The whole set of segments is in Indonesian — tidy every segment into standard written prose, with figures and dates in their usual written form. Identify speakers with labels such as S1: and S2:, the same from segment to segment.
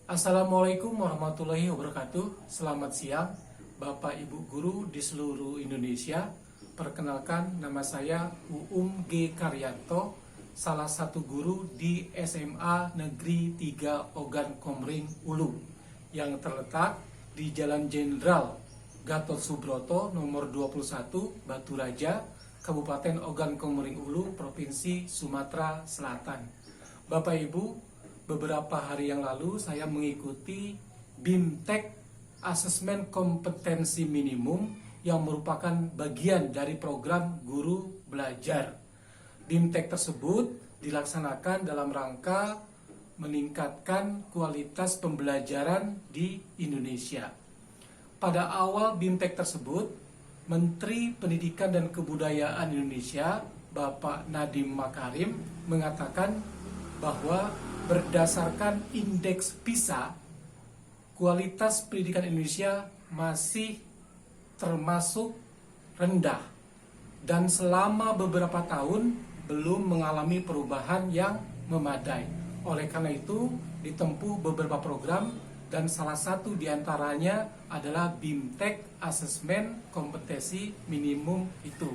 S1: Assalamualaikum warahmatullahi wabarakatuh. Selamat siang Bapak Ibu Guru di seluruh Indonesia. Perkenalkan, nama saya Uum G. Karyanto, salah satu guru di SMA Negeri 3 Ogan Komering Ulu yang terletak di Jalan Jenderal Gatot Subroto nomor 21 Batu Raja, Kabupaten Ogan Komering Ulu, Provinsi Sumatera Selatan. Bapak Ibu, beberapa hari yang lalu saya mengikuti BIMTEK Asesmen Kompetensi Minimum yang merupakan bagian dari program Guru Belajar. BIMTEK tersebut dilaksanakan dalam rangka meningkatkan kualitas pembelajaran di Indonesia. Pada awal BIMTEK tersebut, Menteri Pendidikan dan Kebudayaan Indonesia, Bapak Nadiem Makarim, mengatakan bahwa berdasarkan indeks PISA, kualitas pendidikan Indonesia masih termasuk rendah dan selama beberapa tahun belum mengalami perubahan yang memadai. Oleh karena itu, ditempuh beberapa program dan salah satu diantaranya adalah BIMTEK Asesmen Kompetensi Minimum itu.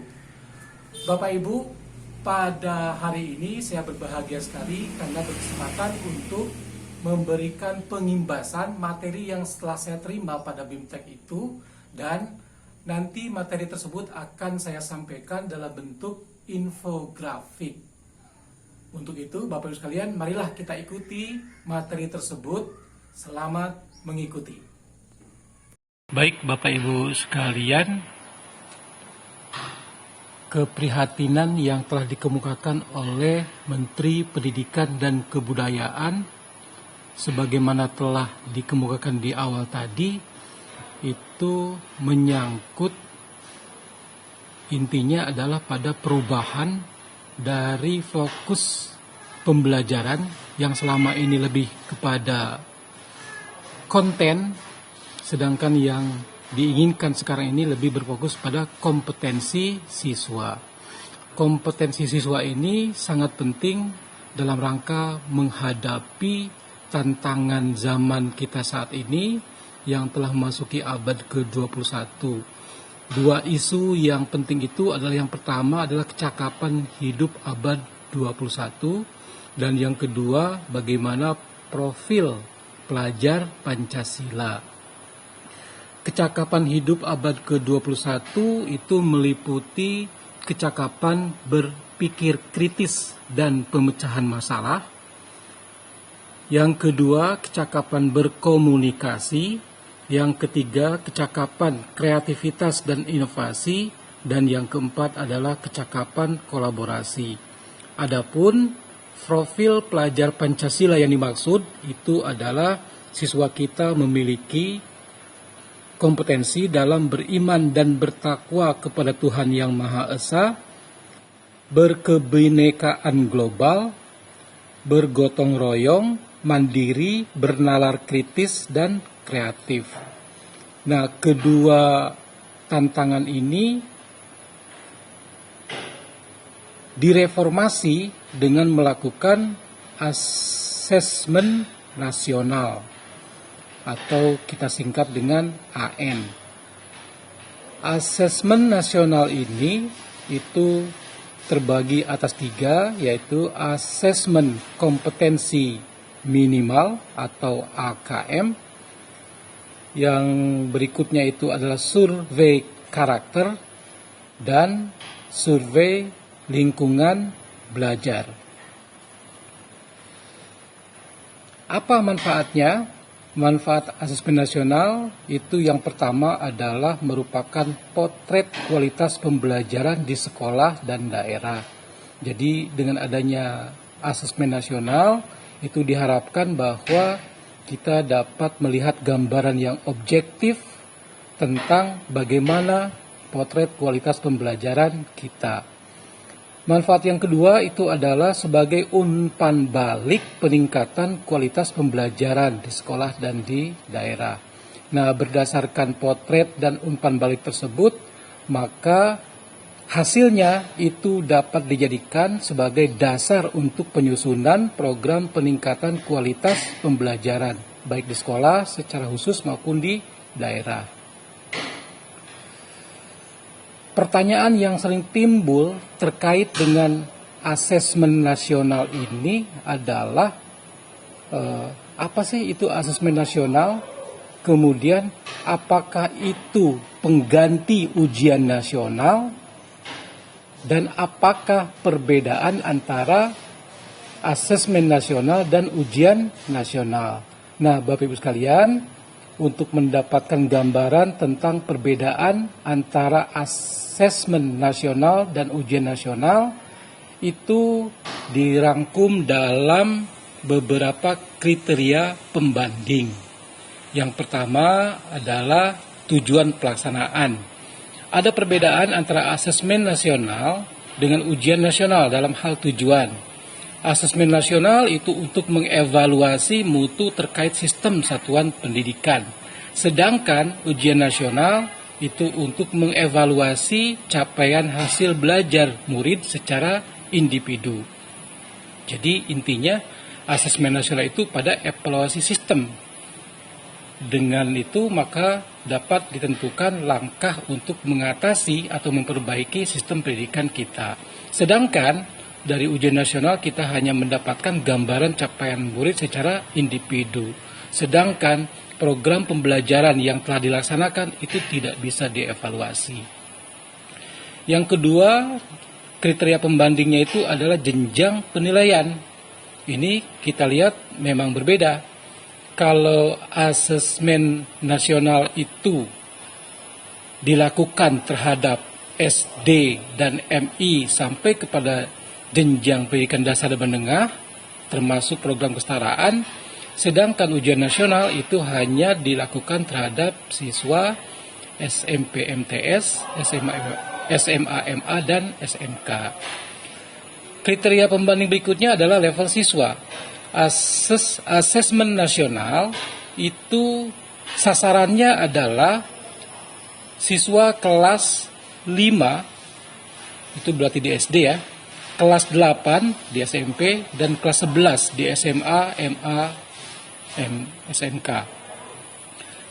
S1: Bapak Ibu, pada hari ini saya berbahagia sekali karena berkesempatan untuk memberikan pengimbasan materi yang setelah saya terima pada BIMTEK itu, dan nanti materi tersebut akan saya sampaikan dalam bentuk infografik. Untuk itu, Bapak Ibu sekalian, marilah kita ikuti materi tersebut. Selamat mengikuti. Baik Bapak Ibu sekalian, keprihatinan yang telah dikemukakan oleh Menteri Pendidikan dan Kebudayaan sebagaimana telah dikemukakan di awal tadi itu menyangkut, intinya adalah pada perubahan dari fokus pembelajaran yang selama ini lebih kepada konten, sedangkan yang diinginkan sekarang ini lebih berfokus pada kompetensi siswa. Kompetensi siswa ini sangat penting dalam rangka menghadapi tantangan zaman kita saat ini yang telah memasuki abad ke-21. Dua isu yang penting itu adalah, yang pertama adalah kecakapan hidup abad 21, dan yang kedua bagaimana profil pelajar Pancasila. Kecakapan hidup abad ke-21 itu meliputi kecakapan berpikir kritis dan pemecahan masalah. Yang kedua, kecakapan berkomunikasi. Yang ketiga, kecakapan kreativitas dan inovasi. Dan yang keempat adalah kecakapan kolaborasi. Adapun profil pelajar Pancasila yang dimaksud itu adalah siswa kita memiliki kompetensi dalam beriman dan bertakwa kepada Tuhan Yang Maha Esa, berkebinekaan global, bergotong royong, mandiri, bernalar kritis, dan kreatif. Nah, kedua tantangan ini direformasi dengan melakukan asesmen nasional, atau kita singkat dengan AN. Asesmen nasional ini itu terbagi atas 3, yaitu asesmen kompetensi minimal atau AKM. Yang berikutnya itu adalah survei karakter dan survei lingkungan belajar. Apa manfaatnya? Manfaat asesmen nasional itu yang pertama adalah merupakan potret kualitas pembelajaran di sekolah dan daerah. Jadi dengan adanya asesmen nasional itu diharapkan bahwa kita dapat melihat gambaran yang objektif tentang bagaimana potret kualitas pembelajaran kita. Manfaat yang kedua itu adalah sebagai umpan balik peningkatan kualitas pembelajaran di sekolah dan di daerah. Nah, berdasarkan potret dan umpan balik tersebut, maka hasilnya itu dapat dijadikan sebagai dasar untuk penyusunan program peningkatan kualitas pembelajaran. baik di sekolah secara khusus maupun di daerah. Pertanyaan yang sering timbul terkait dengan asesmen nasional ini adalah apa sih itu asesmen nasional? Kemudian apakah itu pengganti ujian nasional? Dan apakah perbedaan antara asesmen nasional dan ujian nasional? Nah, Bapak Ibu sekalian, untuk mendapatkan gambaran tentang perbedaan antara asesmen nasional dan ujian nasional, itu dirangkum dalam beberapa kriteria pembanding. Yang pertama adalah tujuan pelaksanaan. Ada perbedaan antara asesmen nasional dengan ujian nasional dalam hal tujuan. Asesmen nasional itu untuk mengevaluasi mutu terkait sistem satuan pendidikan. Sedangkan ujian nasional itu untuk mengevaluasi capaian hasil belajar murid secara individu. Jadi intinya asesmen nasional itu pada evaluasi sistem. Dengan itu maka dapat ditentukan langkah untuk mengatasi atau memperbaiki sistem pendidikan kita. Sedangkan dari ujian nasional kita hanya mendapatkan gambaran capaian murid secara individu. Sedangkan program pembelajaran yang telah dilaksanakan itu tidak bisa dievaluasi. Yang kedua, kriteria pembandingnya itu adalah jenjang penilaian. Ini kita lihat memang berbeda. Kalau asesmen nasional itu dilakukan terhadap SD dan MI sampai kepada jenjang pendidikan dasar dan menengah, termasuk program kesetaraan, sedangkan ujian nasional itu hanya dilakukan terhadap siswa SMP MTS, SMA MA, dan SMK. Kriteria pembanding berikutnya adalah level siswa. Asesmen nasional itu sasarannya adalah siswa kelas 5, itu berarti di SD ya, kelas 8 di SMP, dan kelas 11 di SMA, MA, SMK.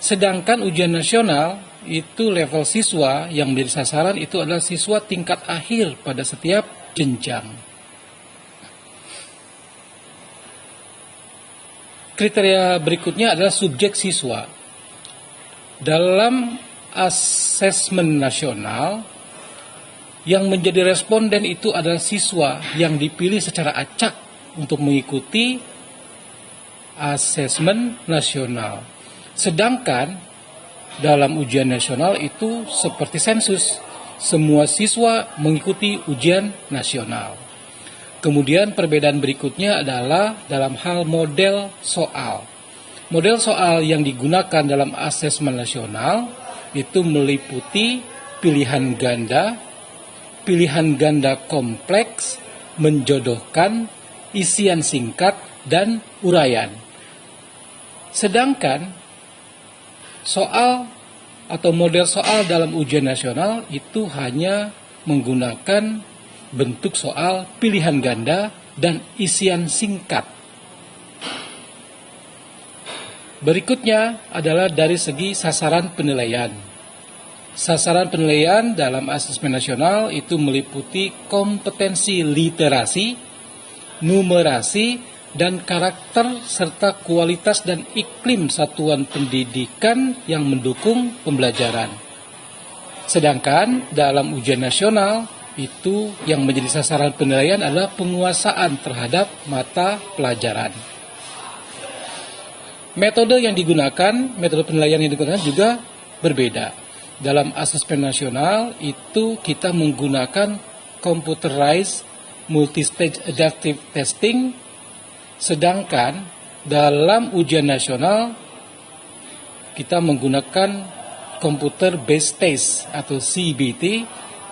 S1: Sedangkan ujian nasional itu level siswa yang menjadi sasaran itu adalah siswa tingkat akhir pada setiap jenjang. Kriteria berikutnya adalah subjek siswa. Dalam asesmen nasional, yang menjadi responden itu adalah siswa yang dipilih secara acak untuk mengikuti asesmen nasional. Sedangkan dalam ujian nasional itu seperti sensus, semua siswa mengikuti ujian nasional. Kemudian perbedaan berikutnya adalah dalam hal model soal. Model soal yang digunakan dalam asesmen nasional itu meliputi pilihan ganda kompleks, menjodohkan, isian singkat, dan uraian. Sedangkan soal atau model soal dalam ujian nasional itu hanya menggunakan bentuk soal, pilihan ganda, dan isian singkat. Berikutnya adalah dari segi sasaran penilaian. Sasaran penilaian dalam asesmen nasional itu meliputi kompetensi literasi, numerasi, dan karakter serta kualitas dan iklim satuan pendidikan yang mendukung pembelajaran. Sedangkan dalam ujian nasional itu yang menjadi sasaran penilaian adalah penguasaan terhadap mata pelajaran. Metode penilaian yang digunakan juga berbeda. Dalam asesmen nasional itu kita menggunakan computerized multistage adaptive testing, sedangkan dalam ujian nasional kita menggunakan computer based test atau CBT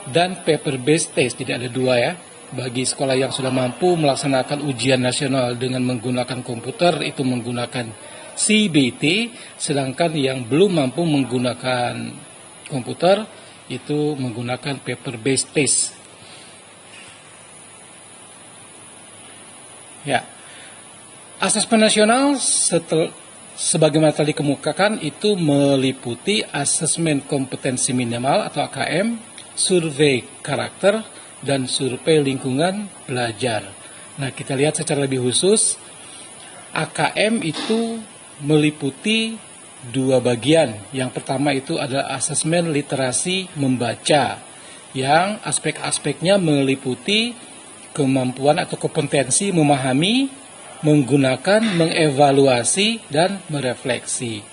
S1: dan paper based test, tidak ada dua ya. Bagi sekolah yang sudah mampu melaksanakan ujian nasional dengan menggunakan komputer itu menggunakan CBT, sedangkan yang belum mampu menggunakan komputer itu menggunakan paper based test. Ya. Asesmen nasional sebagaimana tadi dikemukakan itu meliputi asesmen kompetensi minimal atau AKM, survei karakter, dan survei lingkungan belajar. Nah, kita lihat secara lebih khusus, AKM itu meliputi dua bagian. Yang pertama itu adalah asesmen literasi membaca, yang aspek-aspeknya meliputi kemampuan atau kompetensi memahami, menggunakan, mengevaluasi, dan merefleksi.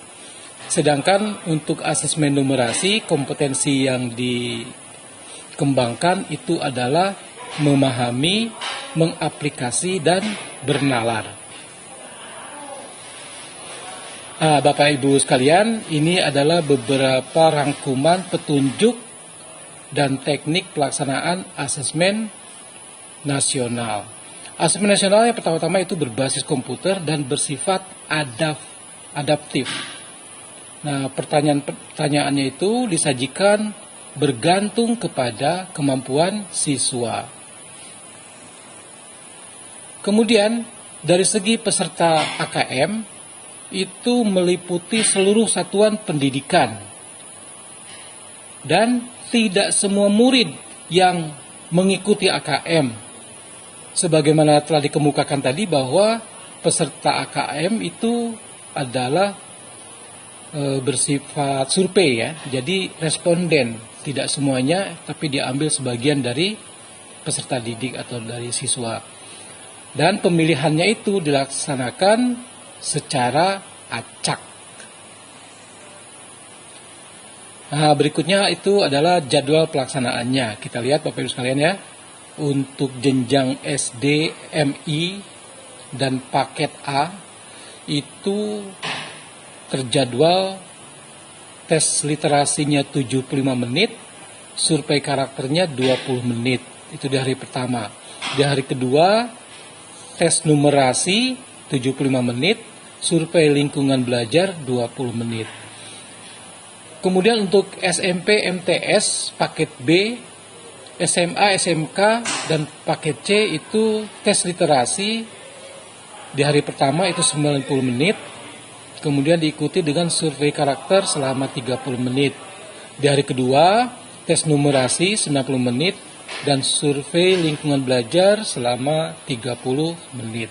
S1: Sedangkan untuk asesmen numerasi, kompetensi yang dikembangkan itu adalah memahami, mengaplikasi, dan bernalar. Bapak Ibu sekalian, ini adalah beberapa rangkuman petunjuk dan teknik pelaksanaan asesmen nasional. Asesmen nasional yang pertama-tama itu berbasis komputer dan bersifat adaptif. Nah, pertanyaannya itu disajikan bergantung kepada kemampuan siswa. Kemudian, dari segi peserta AKM, itu meliputi seluruh satuan pendidikan. Dan tidak semua murid yang mengikuti AKM. Sebagaimana telah dikemukakan tadi bahwa peserta AKM itu adalah bersifat survei ya. Jadi responden, tidak semuanya tapi diambil sebagian dari peserta didik atau dari siswa. Dan pemilihannya itu dilaksanakan secara acak. Nah, berikutnya itu adalah jadwal pelaksanaannya. Kita lihat Bapak Ibu sekalian ya. Untuk jenjang SD, MI, dan paket A itu terjadwal tes literasinya 75 menit, survei karakternya 20 menit. Itu di hari pertama. Di hari kedua, tes numerasi 75 menit, survei lingkungan belajar 20 menit. Kemudian untuk SMP, MTS, paket B, SMA, SMK, dan paket C itu tes literasi di hari pertama itu 90 menit, kemudian diikuti dengan survei karakter selama 30 menit. Di hari kedua, tes numerasi 90 menit, dan survei lingkungan belajar selama 30 menit.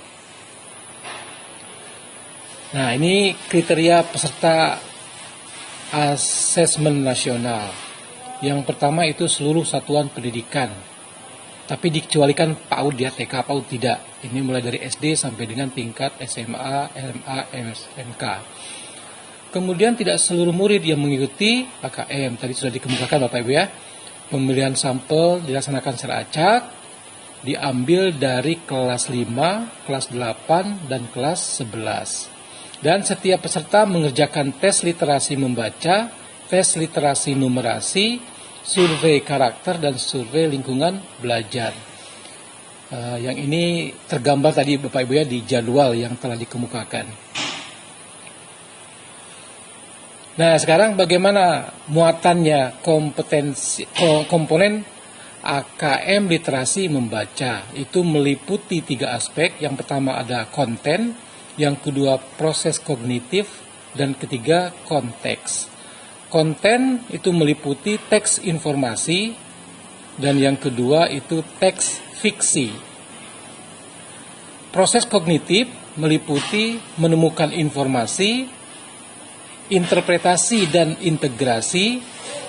S1: Nah, ini kriteria peserta asesmen nasional. Yang pertama itu seluruh satuan pendidikan. Tapi dikecualikan PAUD ya, TK PAUD tidak. Ini mulai dari SD sampai dengan tingkat SMA, LMA, SMK. Kemudian tidak seluruh murid yang mengikuti AKM. Tadi sudah dikemukakan Bapak Ibu ya. Pemilihan sampel dilaksanakan secara acak, diambil dari kelas 5, kelas 8, dan kelas 11. Dan setiap peserta mengerjakan tes literasi membaca, tes literasi numerasi, survei karakter, dan survei lingkungan belajar. Yang ini tergambar tadi Bapak Ibu ya di jadwal yang telah dikemukakan. Nah, sekarang bagaimana muatannya komponen AKM literasi membaca? Itu meliputi 3 aspek. Yang pertama ada konten, yang kedua proses kognitif, dan ketiga konteks. Konten itu meliputi teks informasi, dan yang kedua itu teks fiksi. Proses kognitif meliputi menemukan informasi, interpretasi dan integrasi,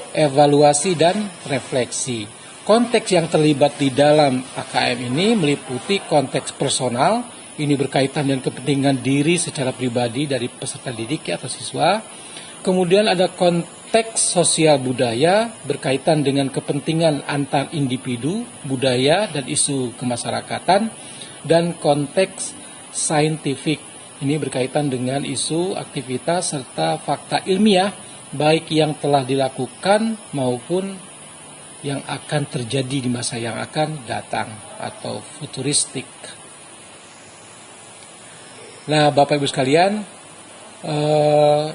S1: evaluasi dan refleksi. Konteks yang terlibat di dalam AKM ini meliputi konteks personal, ini berkaitan dengan kepentingan diri secara pribadi dari peserta didik atau siswa. Kemudian ada konteks sosial budaya berkaitan dengan kepentingan antar individu, budaya, dan isu kemasyarakatan. Dan konteks saintifik, ini berkaitan dengan isu, aktivitas, serta fakta ilmiah, baik yang telah dilakukan maupun yang akan terjadi di masa yang akan datang atau futuristik. Nah, Bapak Ibu sekalian,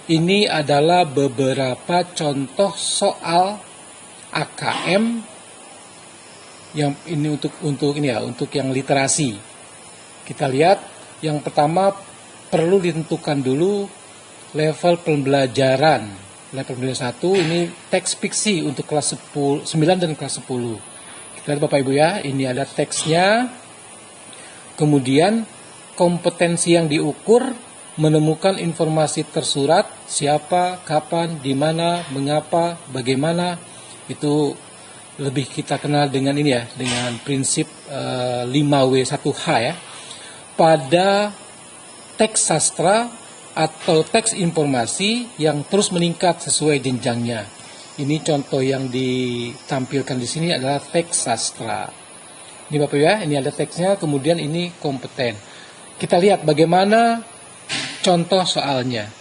S1: ini adalah beberapa contoh soal AKM yang ini untuk yang literasi. Kita lihat yang pertama perlu ditentukan dulu level pembelajaran. Level pembelajaran 1 ini teks fiksi untuk kelas 9 dan kelas 10. Kita lihat Bapak Ibu ya, ini ada teksnya. Kemudian kompetensi yang diukur menemukan informasi tersurat, siapa, kapan, di mana, mengapa, bagaimana. Itu lebih kita kenal dengan ini ya, dengan prinsip 5W1H ya. Pada teks sastra atau teks informasi yang terus meningkat sesuai jenjangnya. Ini contoh yang ditampilkan di sini adalah teks sastra. Ini Bapak ya, ini ada teksnya, kemudian ini kompeten. Kita lihat bagaimana contoh soalnya.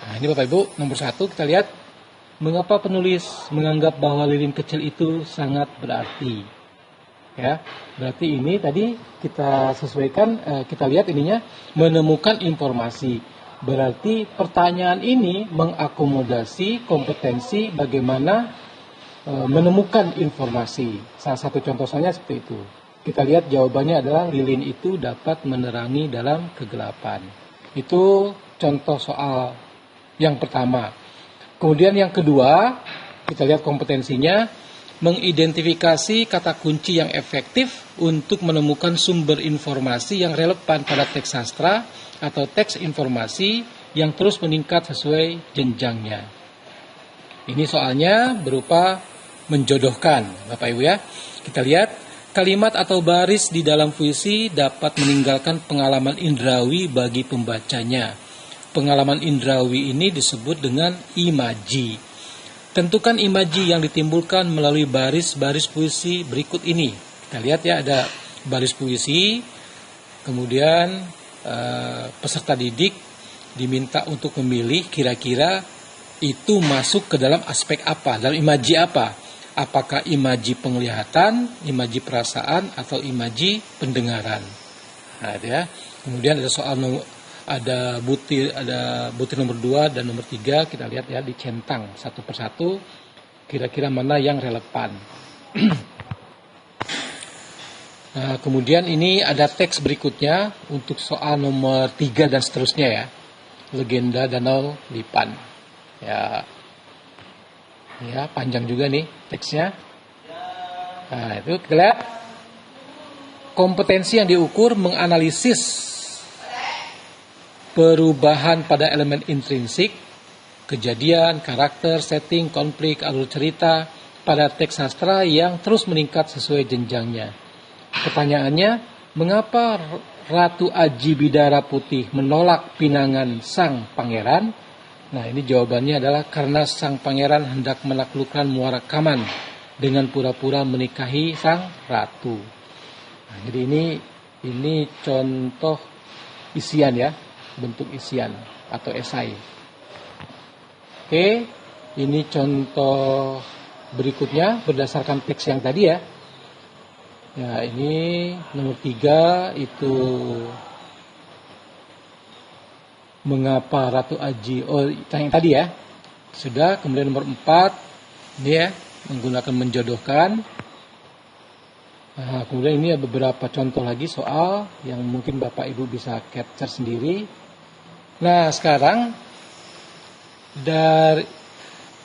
S1: Nah, ini Bapak Ibu, nomor 1 kita lihat, mengapa penulis menganggap bahwa lilin kecil itu sangat berarti. Ya, berarti ini tadi kita sesuaikan, kita lihat ininya, menemukan informasi. Berarti pertanyaan ini mengakomodasi kompetensi bagaimana menemukan informasi. Salah satu contohnya seperti itu. Kita lihat jawabannya adalah lilin itu dapat menerangi dalam kegelapan. Itu contoh soal yang pertama. Kemudian yang kedua, kita lihat kompetensinya, mengidentifikasi kata kunci yang efektif untuk menemukan sumber informasi yang relevan pada teks sastra atau teks informasi yang terus meningkat sesuai jenjangnya. Ini soalnya berupa menjodohkan, Bapak Ibu ya. Kita lihat, kalimat atau baris di dalam puisi dapat meninggalkan pengalaman indrawi bagi pembacanya. Pengalaman indrawi ini disebut dengan imaji. Tentukan imaji yang ditimbulkan melalui baris-baris puisi berikut ini. Kita lihat ya, ada baris puisi, kemudian peserta didik diminta untuk memilih kira-kira itu masuk ke dalam aspek apa, dalam imaji apa. Apakah imaji penglihatan, imaji perasaan, atau imaji pendengaran. Nah, itu ya. Kemudian ada soal ada butir nomor 2 dan nomor 3, kita lihat ya, dicentang satu persatu, kira-kira mana yang relevan. Nah, kemudian ini ada teks berikutnya untuk soal nomor 3 dan seterusnya ya. Legenda Danau Lipan. Ya, panjang juga nih teksnya. Nah, itu kita lihat. Kompetensi yang diukur menganalisis perubahan pada elemen intrinsik, kejadian, karakter, setting, konflik, alur cerita pada teks sastra yang terus meningkat sesuai jenjangnya. Pertanyaannya, mengapa Ratu Aji Bidara Putih menolak pinangan sang pangeran? Nah, ini jawabannya adalah karena sang pangeran hendak menaklukkan Muara Kaman dengan pura-pura menikahi sang ratu. Nah, jadi ini contoh isian ya, bentuk isian atau esai. Oke, ini contoh berikutnya berdasarkan teks yang tadi ya. Ya, ini nomor 3 itu mengapa Ratu Aji, yang tadi ya. Sudah, kemudian nomor 4 ini ya, menggunakan menjodohkan. Nah, kemudian ini ada beberapa contoh lagi soal yang mungkin Bapak Ibu bisa capture sendiri. Nah, sekarang dari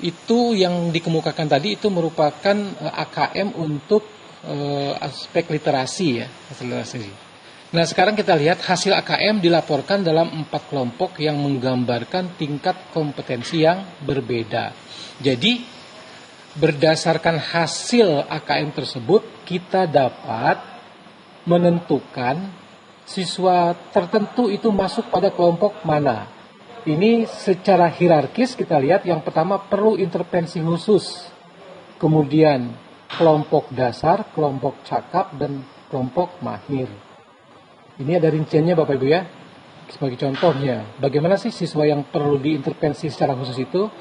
S1: itu yang dikemukakan tadi itu merupakan AKM untuk aspek literasi ya, literasi. Nah, sekarang kita lihat hasil AKM dilaporkan dalam 4 kelompok yang menggambarkan tingkat kompetensi yang berbeda. Jadi, berdasarkan hasil AKM tersebut, kita dapat menentukan siswa tertentu itu masuk pada kelompok mana. Ini secara hierarkis kita lihat, yang pertama perlu intervensi khusus, kemudian kelompok dasar, kelompok cakap, dan kelompok mahir. Ini ada rinciannya Bapak Ibu ya. Sebagai contohnya, bagaimana sih siswa yang perlu diintervensi secara khusus itu?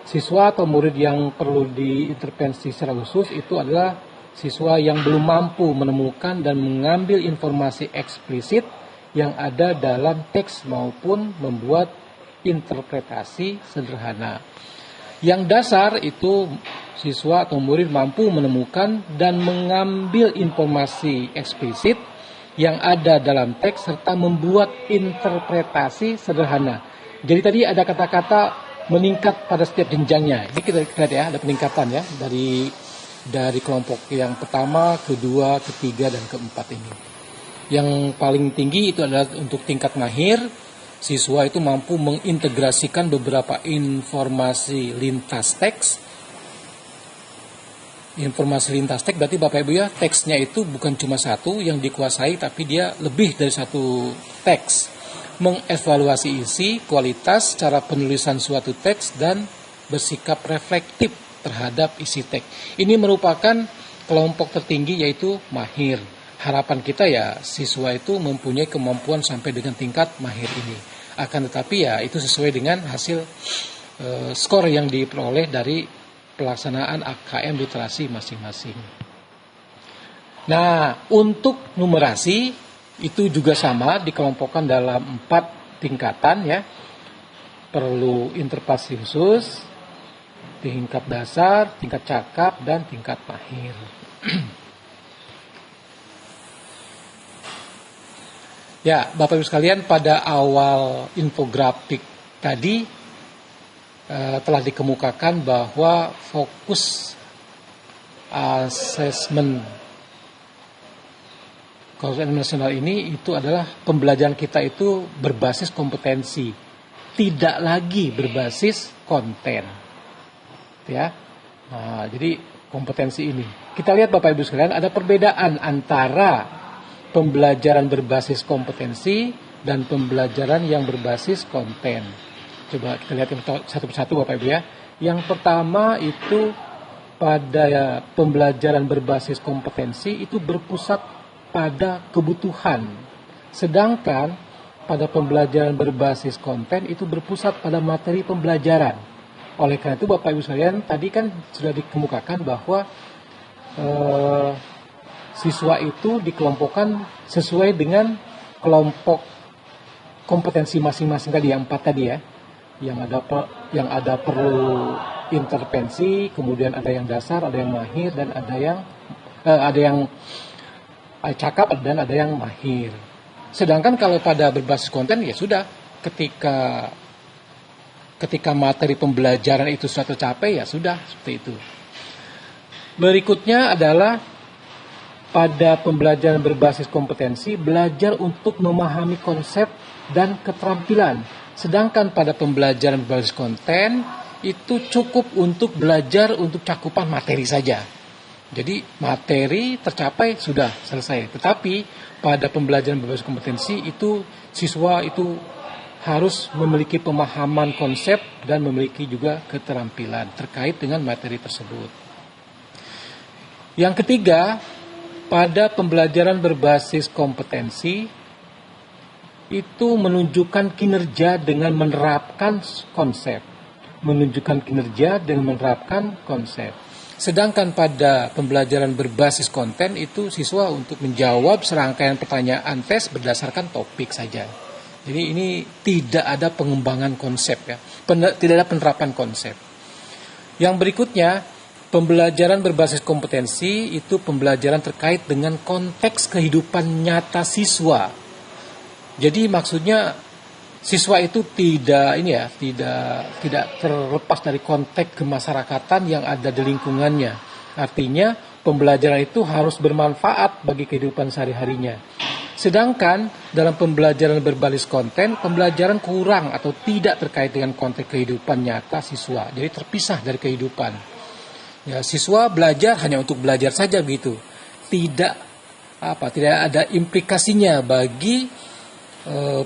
S1: Siswa atau murid yang perlu diintervensi secara khusus itu adalah siswa yang belum mampu menemukan dan mengambil informasi eksplisit yang ada dalam teks maupun membuat interpretasi sederhana. Yang dasar itu siswa atau murid mampu menemukan dan mengambil informasi eksplisit yang ada dalam teks serta membuat interpretasi sederhana. Jadi tadi ada kata-kata meningkat pada setiap jenjangnya. Ini kita lihat ya, ada peningkatan ya dari kelompok yang pertama, kedua, ketiga, dan keempat ini. Yang paling tinggi itu adalah untuk tingkat mahir, siswa itu mampu mengintegrasikan beberapa informasi lintas teks. Informasi lintas teks berarti Bapak Ibu ya, teksnya itu bukan cuma satu yang dikuasai, tapi dia lebih dari satu teks. Mengevaluasi isi, kualitas, cara penulisan suatu teks, dan bersikap reflektif terhadap isi teks. Ini merupakan kelompok tertinggi yaitu mahir. Harapan kita ya siswa itu mempunyai kemampuan sampai dengan tingkat mahir ini. Akan tetapi ya itu sesuai dengan hasil skor yang diperoleh dari pelaksanaan AKM literasi masing-masing. Nah, untuk numerasi itu juga sama dikelompokkan dalam 4 tingkatan ya. Perlu interpretasi khusus, tingkat dasar, tingkat cakap, dan tingkat mahir. Ya, Bapak Ibu sekalian, pada awal infografik tadi telah dikemukakan bahwa fokus asesmen Kejuaraan nasional ini itu adalah pembelajaran kita itu berbasis kompetensi, tidak lagi berbasis konten. Ya, nah, jadi kompetensi ini. Kita lihat Bapak Ibu sekalian, ada perbedaan antara pembelajaran berbasis kompetensi dan pembelajaran yang berbasis konten. Coba kita lihat satu persatu Bapak Ibu ya. Yang pertama itu pada pembelajaran berbasis kompetensi itu berpusat pada kebutuhan. Sedangkan pada pembelajaran berbasis konten itu berpusat pada materi pembelajaran. Oleh karena itu Bapak Ibu sekalian, tadi kan sudah dikemukakan bahwa siswa itu dikelompokkan sesuai dengan kelompok kompetensi masing-masing tadi, yang 4 tadi ya. Yang ada perlu intervensi, kemudian ada yang dasar, ada yang mahir, dan ada yang cakap, dan ada yang mahir. Sedangkan kalau pada berbasis konten ya sudah, ketika materi pembelajaran itu sudah tercapai ya sudah seperti itu. Berikutnya adalah pada pembelajaran berbasis kompetensi, belajar untuk memahami konsep dan keterampilan. Sedangkan pada pembelajaran berbasis konten itu cukup untuk belajar untuk cakupan materi saja. Jadi materi tercapai sudah selesai. Tetapi pada pembelajaran berbasis kompetensi itu siswa itu harus memiliki pemahaman konsep dan memiliki juga keterampilan terkait dengan materi tersebut. Yang ketiga, pada pembelajaran berbasis kompetensi itu menunjukkan kinerja dengan menerapkan konsep. Sedangkan pada pembelajaran berbasis konten itu siswa untuk menjawab serangkaian pertanyaan tes berdasarkan topik saja. Jadi ini tidak ada pengembangan konsep ya, tidak ada penerapan konsep. Yang berikutnya, pembelajaran berbasis kompetensi itu pembelajaran terkait dengan konteks kehidupan nyata siswa. Jadi maksudnya siswa itu tidak terlepas dari konteks kemasyarakatan yang ada di lingkungannya. Artinya pembelajaran itu harus bermanfaat bagi kehidupan sehari-harinya. Sedangkan dalam pembelajaran berbasis konten, pembelajaran kurang atau tidak terkait dengan konteks kehidupan nyata siswa. Jadi terpisah dari kehidupan. Ya, siswa belajar hanya untuk belajar saja begitu. Tidak ada implikasinya bagi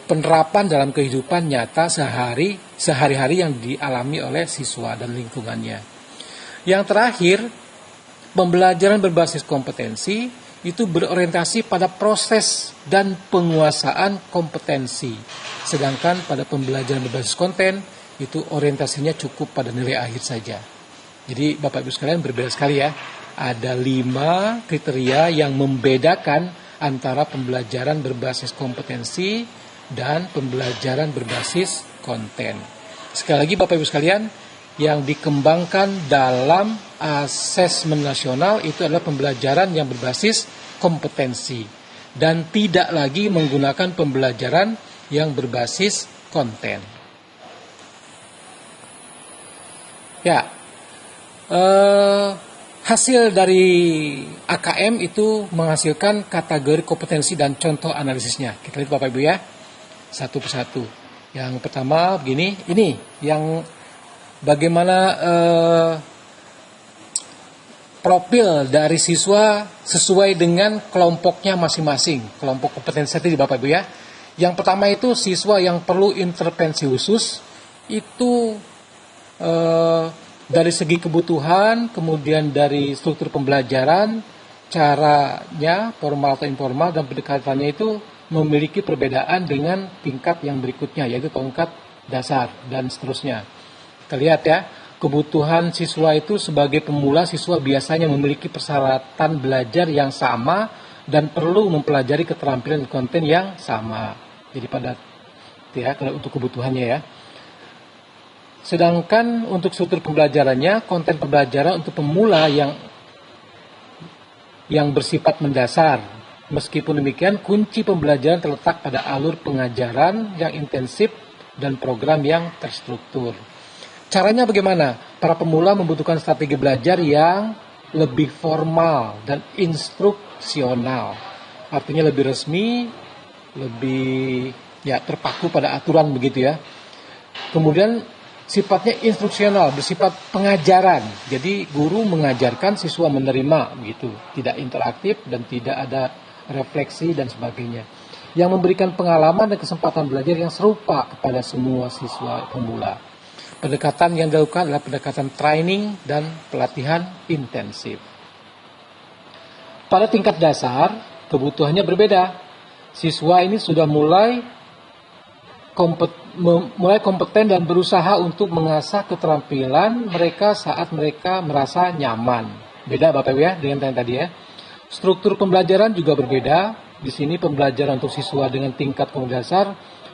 S1: penerapan dalam kehidupan nyata sehari-hari yang dialami oleh siswa dan lingkungannya. Yang terakhir, pembelajaran berbasis kompetensi itu berorientasi pada proses dan penguasaan kompetensi. Sedangkan pada pembelajaran berbasis konten itu orientasinya cukup pada nilai akhir saja. Jadi Bapak Ibu sekalian berbeda sekali ya. Ada 5 kriteria yang membedakan antara pembelajaran berbasis kompetensi dan pembelajaran berbasis konten. Sekali lagi Bapak Ibu sekalian, yang dikembangkan dalam asesmen nasional itu adalah pembelajaran yang berbasis kompetensi dan tidak lagi menggunakan pembelajaran yang berbasis konten. Ya, hasil dari AKM itu menghasilkan kategori kompetensi dan contoh analisisnya. Kita lihat Bapak Ibu ya, satu persatu. Yang pertama begini, ini yang bagaimana profil dari siswa sesuai dengan kelompoknya masing-masing, kelompok kompetensi tadi Bapak Ibu ya. Yang pertama itu siswa yang perlu intervensi khusus, itu dari segi kebutuhan, kemudian dari struktur pembelajaran, caranya formal atau informal, dan pendekatannya itu memiliki perbedaan dengan tingkat yang berikutnya, yaitu tingkat dasar dan seterusnya. Kita lihat ya, kebutuhan siswa itu sebagai pemula, siswa biasanya memiliki persyaratan belajar yang sama dan perlu mempelajari keterampilan konten yang sama. Jadi pada ya, kalau untuk kebutuhannya ya. Sedangkan untuk struktur pembelajarannya, konten pembelajaran untuk pemula yang bersifat mendasar. Meskipun demikian, kunci pembelajaran terletak pada alur pengajaran yang intensif dan program yang terstruktur. Caranya bagaimana? Para pemula membutuhkan strategi belajar yang lebih formal dan instruksional. Artinya lebih resmi, lebih ya terpaku pada aturan begitu ya. Kemudian sifatnya instruksional, bersifat pengajaran. Jadi guru mengajarkan, siswa menerima begitu. Tidak interaktif dan tidak ada refleksi dan sebagainya. Yang memberikan pengalaman dan kesempatan belajar yang serupa kepada semua siswa pemula. Pendekatan yang dilakukan adalah pendekatan training dan pelatihan intensif. Pada tingkat dasar, kebutuhannya berbeda. Siswa ini sudah mulai kompeten dan berusaha untuk mengasah keterampilan mereka saat mereka merasa nyaman. Beda Bapak Ibu ya dengan yang tadi ya. Struktur pembelajaran juga berbeda. Di sini pembelajaran untuk siswa dengan tingkat kompetensi dasar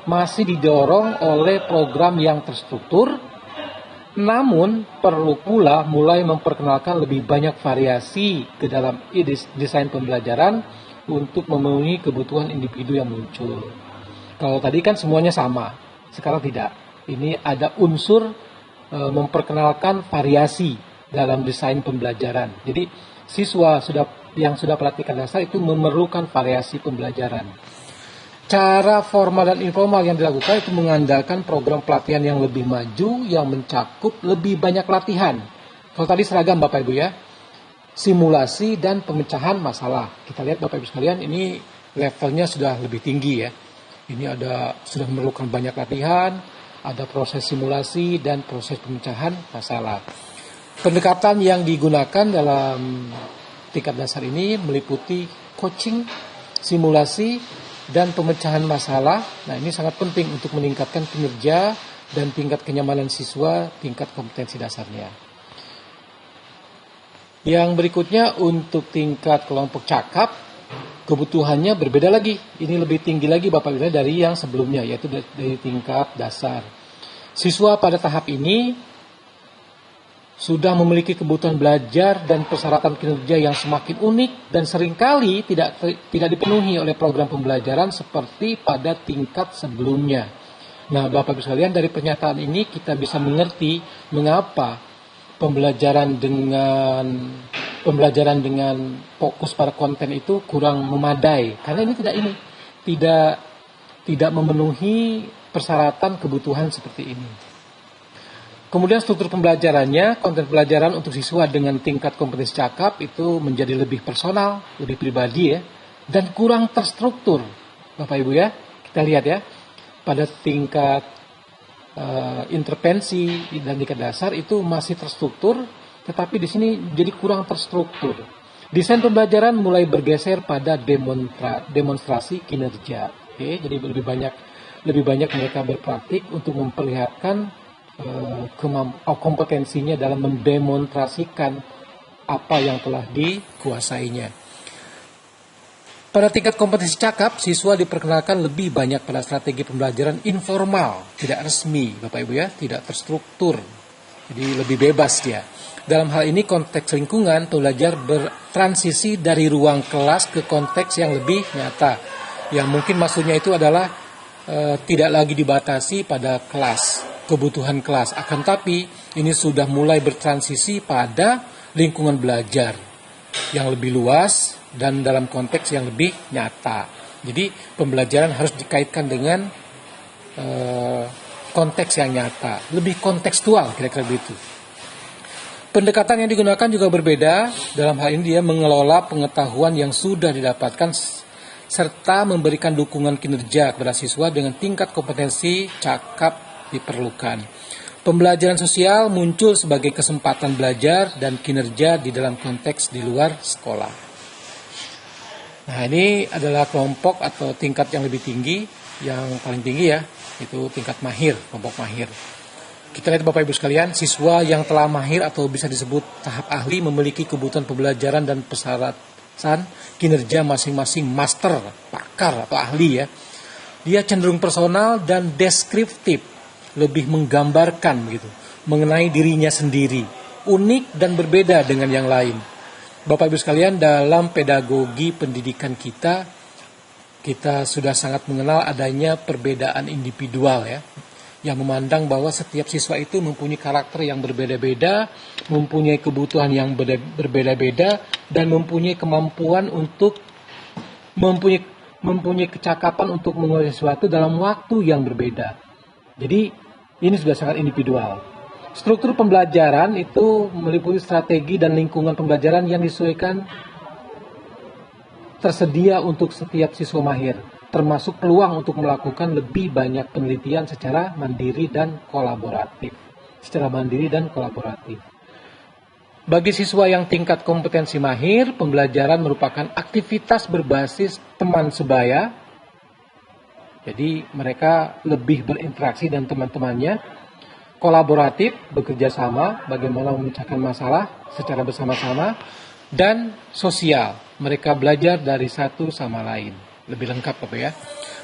S1: masih didorong oleh program yang terstruktur. Namun perlu pula mulai memperkenalkan lebih banyak variasi ke dalam desain pembelajaran untuk memenuhi kebutuhan individu yang muncul. Kalau tadi kan semuanya sama, sekarang tidak. Ini ada unsur memperkenalkan variasi dalam desain pembelajaran. Jadi siswa yang sudah pelatihan dasar itu memerlukan variasi pembelajaran. Cara formal dan informal yang dilakukan itu mengandalkan program pelatihan yang lebih maju, yang mencakup lebih banyak latihan. Kalau tadi seragam Bapak Ibu ya, simulasi dan pemecahan masalah. Kita lihat Bapak Ibu sekalian, ini levelnya sudah lebih tinggi ya. Ini sudah memerlukan banyak latihan, ada proses simulasi dan proses pemecahan masalah. Pendekatan yang digunakan dalam tingkat dasar ini meliputi coaching, simulasi, dan pemecahan masalah. Nah, ini sangat penting untuk meningkatkan kinerja dan tingkat kenyamanan siswa, tingkat kompetensi dasarnya. Yang berikutnya untuk tingkat kelompok cakap, kebutuhannya berbeda lagi. Ini lebih tinggi lagi Bapak Ibu dari yang sebelumnya, yaitu dari tingkat dasar. Siswa pada tahap ini sudah memiliki kebutuhan belajar dan persyaratan kinerja yang semakin unik dan seringkali tidak dipenuhi oleh program pembelajaran seperti pada tingkat sebelumnya. Nah, Bapak Ibu sekalian, dari pernyataan ini kita bisa mengerti mengapa pembelajaran dengan fokus pada konten itu kurang memadai, karena ini tidak memenuhi persyaratan kebutuhan seperti ini. Kemudian struktur pembelajarannya, konten pelajaran untuk siswa dengan tingkat kompetensi cakap itu menjadi lebih personal, lebih pribadi ya, dan kurang terstruktur. Bapak Ibu ya, kita lihat ya, pada tingkat intervensi dan tingkat dasar itu masih terstruktur, tetapi di sini jadi kurang terstruktur. Desain pembelajaran mulai bergeser pada demonstrasi kinerja. Oke, jadi lebih banyak mereka berpraktik untuk memperlihatkan kompetensinya dalam mendemonstrasikan apa yang telah dikuasainya. Pada tingkat kompetensi cakap, siswa diperkenalkan lebih banyak pada strategi pembelajaran informal, tidak resmi, Bapak Ibu ya, tidak terstruktur. Jadi lebih bebas dia. Dalam hal ini konteks lingkungan, pembelajar bertransisi dari ruang kelas ke konteks yang lebih nyata. Yang mungkin maksudnya itu adalah tidak lagi dibatasi pada kelas. kebutuhan kelas. Akan tapi ini sudah mulai bertransisi pada lingkungan belajar yang lebih luas dan dalam konteks yang lebih nyata. Jadi pembelajaran harus dikaitkan dengan konteks yang nyata, lebih kontekstual kira-kira begitu. Pendekatan yang digunakan juga berbeda. Dalam hal ini dia mengelola pengetahuan yang sudah didapatkan serta memberikan dukungan kinerja kepada siswa dengan tingkat kompetensi cakap diperlukan. Pembelajaran sosial muncul sebagai kesempatan belajar dan kinerja di dalam konteks di luar sekolah. Nah, ini adalah kelompok atau tingkat yang lebih tinggi, yang paling tinggi ya, itu tingkat mahir, kelompok mahir. Kita lihat Bapak Ibu sekalian, siswa yang telah mahir atau bisa disebut tahap ahli memiliki kebutuhan pembelajaran dan persyaratan kinerja masing-masing master, pakar atau ahli ya. Dia cenderung personal dan deskriptif, lebih menggambarkan gitu, mengenai dirinya sendiri, unik dan berbeda dengan yang lain. Bapak Ibu sekalian, dalam pedagogi pendidikan kita sudah sangat mengenal adanya perbedaan individual ya, yang memandang bahwa setiap siswa itu mempunyai karakter yang berbeda-beda, mempunyai kebutuhan yang berbeda-beda, dan mempunyai kemampuan untuk mempunyai kecakapan untuk menguasai sesuatu dalam waktu yang berbeda. Jadi ini sudah sangat individual. Struktur pembelajaran itu meliputi strategi dan lingkungan pembelajaran yang disesuaikan tersedia untuk setiap siswa mahir, termasuk peluang untuk melakukan lebih banyak penelitian secara mandiri dan kolaboratif. Bagi siswa yang tingkat kompetensi mahir, pembelajaran merupakan aktivitas berbasis teman sebaya. Jadi mereka lebih berinteraksi dengan teman-temannya, kolaboratif, bekerja sama, bagaimana memecahkan masalah secara bersama-sama, dan sosial, mereka belajar dari satu sama lain. Lebih lengkap Bapak ya.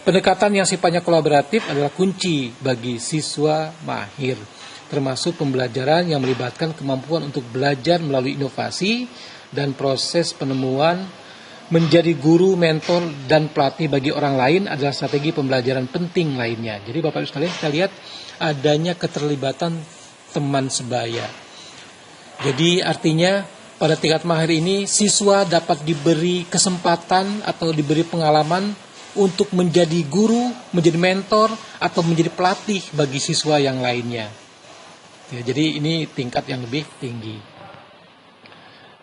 S1: Pendekatan yang sifatnya kolaboratif adalah kunci bagi siswa mahir, termasuk pembelajaran yang melibatkan kemampuan untuk belajar melalui inovasi dan proses penemuan. Menjadi guru, mentor, dan pelatih bagi orang lain adalah strategi pembelajaran penting lainnya. Jadi Bapak Ibu sekalian, kita lihat adanya keterlibatan teman sebaya. Jadi artinya pada tingkat mahir ini siswa dapat diberi kesempatan atau diberi pengalaman untuk menjadi guru, menjadi mentor, atau menjadi pelatih bagi siswa yang lainnya. Ya, jadi ini tingkat yang lebih tinggi.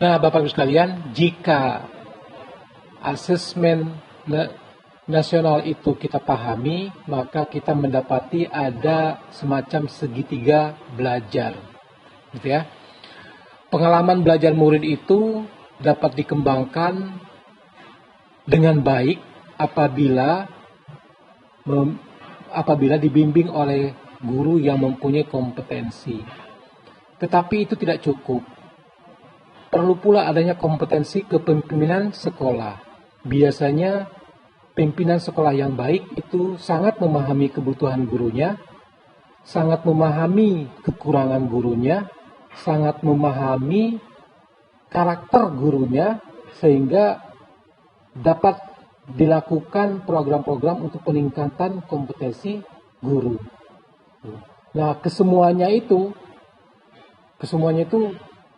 S1: Nah Bapak Ibu sekalian, jika asesmen nasional itu kita pahami, maka kita mendapati ada semacam segitiga belajar, gitu ya. Pengalaman belajar murid itu dapat dikembangkan dengan baik apabila dibimbing oleh guru yang mempunyai kompetensi. Tetapi itu tidak cukup. Perlu pula adanya kompetensi kepemimpinan sekolah. Biasanya pimpinan sekolah yang baik itu sangat memahami kebutuhan gurunya, sangat memahami kekurangan gurunya, sangat memahami karakter gurunya, sehingga dapat dilakukan program-program untuk peningkatan kompetensi guru. Nah, kesemuanya itu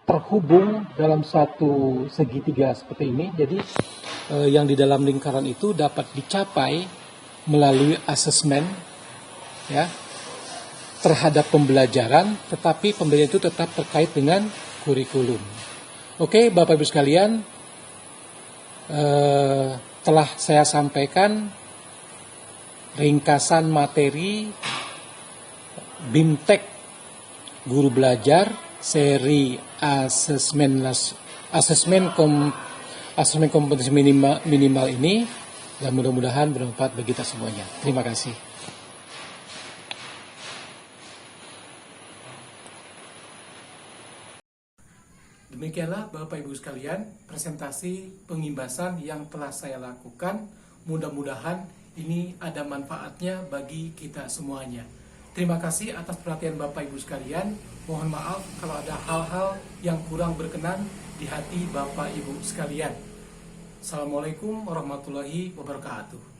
S1: terhubung dalam satu segitiga seperti ini. Jadi yang di dalam lingkaran itu dapat dicapai melalui asesmen ya terhadap pembelajaran, tetapi pembelajaran itu tetap terkait dengan kurikulum. Oke, Bapak Ibu sekalian, telah saya sampaikan ringkasan materi BIMTEK Guru Belajar seri asesmen kompetensi minimal ini, dan mudah-mudahan bermanfaat bagi kita semuanya. Terima kasih. Demikianlah Bapak Ibu sekalian presentasi pengimbasan yang telah saya lakukan. Mudah-mudahan ini ada manfaatnya bagi kita semuanya. Terima kasih atas perhatian Bapak Ibu sekalian. Mohon maaf kalau ada hal-hal yang kurang berkenan di hati Bapak Ibu sekalian. Assalamualaikum warahmatullahi wabarakatuh.